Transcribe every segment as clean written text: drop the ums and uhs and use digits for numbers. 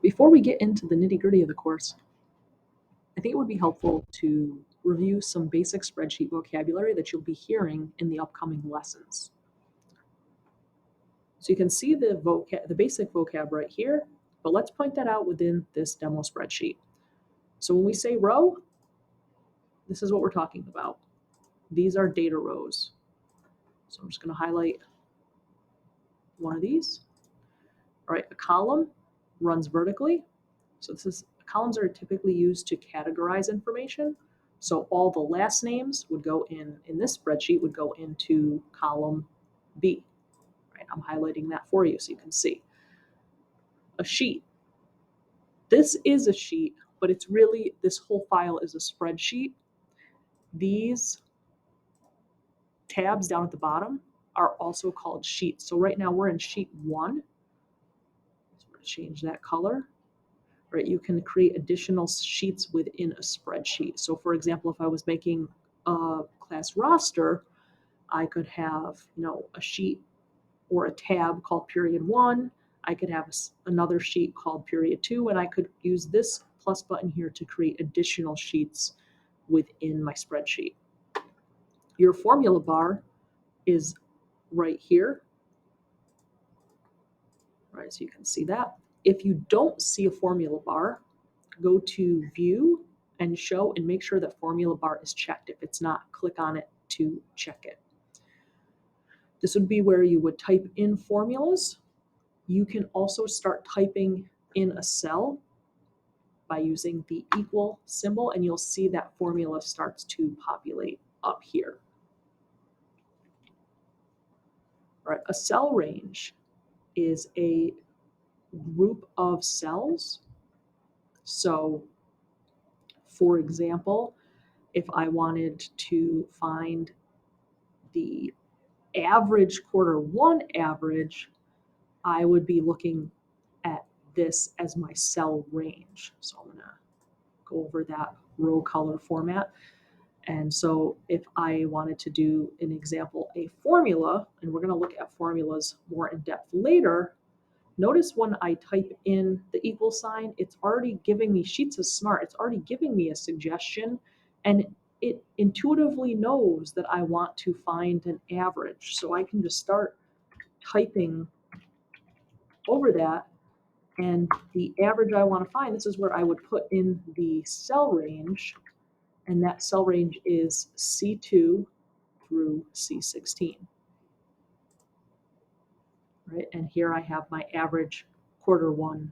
Before we get into the nitty-gritty of the course, I think it would be helpful to review some basic spreadsheet vocabulary that you'll be hearing in the upcoming lessons. So you can see the basic vocab right here, but let's point that out within this demo spreadsheet. So when we say row, this is what we're talking about. These are data rows. So I'm just going to highlight one of these. All right, a column runs vertically. So columns are typically used to categorize information. So all the last names would go in this spreadsheet would go into column B. Right, I'm highlighting that for you so you can see. A sheet. This is a sheet, but it's really, this whole file is a spreadsheet. These tabs down at the bottom are also called sheets. So right now we're in sheet 1. So we're going to change that color. Right, you can create additional sheets within a spreadsheet. So for example, if I was making a class roster, I could have, a sheet or a tab called period 1. I could have another sheet called period 2, and I could use this plus button here to create additional sheets within my spreadsheet. Your formula bar is right here. Right, so you can see that. If you don't see a formula bar, go to View and Show and make sure that formula bar is checked. If it's not, click on it to check it. This would be where you would type in formulas. You can also start typing in a cell by using the equal symbol, and you'll see that formula starts to populate up here. All right, a cell range is a group of cells. So, for example, if I wanted to find the average Q1 average, I would be looking at this as my cell range. So I'm going to go over that row color format. And so if I wanted to do an example, a formula, and we're going to look at formulas more in depth later, notice when I type in the equal sign, it's already giving me, Sheets is smart, it's already giving me a suggestion, and it intuitively knows that I want to find an average. So I can just start typing over that, and the average I want to find, this is where I would put in the cell range, and that cell range is C2 through C16. Right, and here I have my average Q1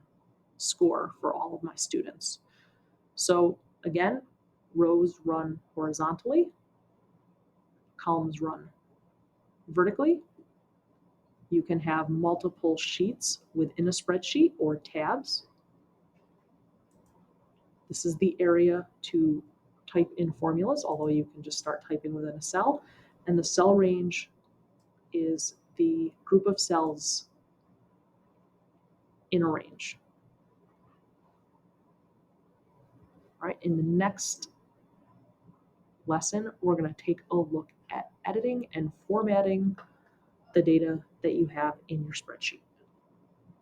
score for all of my students. So again, rows run horizontally, columns run vertically. You can have multiple sheets within a spreadsheet or tabs. This is the area to type in formulas, although you can just start typing within a cell. And the cell range is the group of cells in a range. All right, in the next lesson, we're going to take a look at editing and formatting the data that you have in your spreadsheet.